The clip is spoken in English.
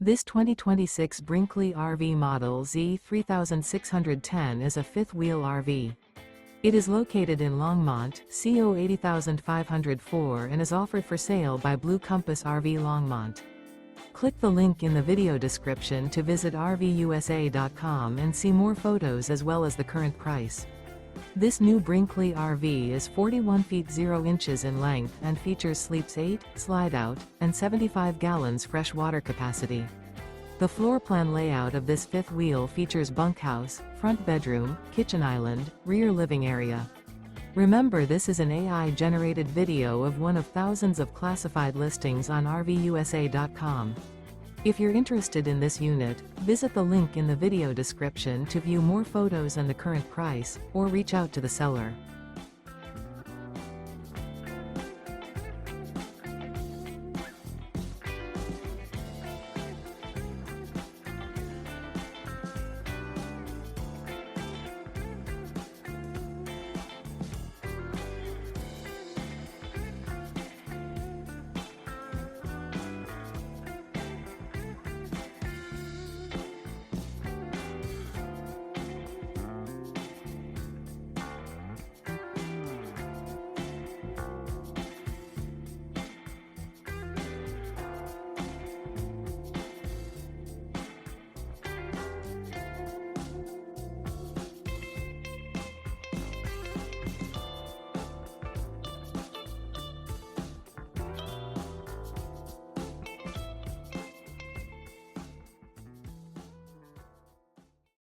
This 2026 Brinkley RV Model Z 3610 is a fifth-wheel RV. It is located in Longmont, CO 80504 and is offered for sale by Blue Compass RV Longmont. Click the link in the video description to visit RVUSA.com and see more photos as well as the current price. This new Brinkley RV is 41 feet 0 inches in length and features sleeps 8, slide-out, and 75 gallons fresh water capacity. The floor plan layout of this fifth wheel features bunkhouse, front bedroom, kitchen island, rear living area. Remember, this is an AI-generated video of one of thousands of classified listings on RVUSA.com. If you're interested in this unit, visit the link in the video description to view more photos and the current price, or reach out to the seller.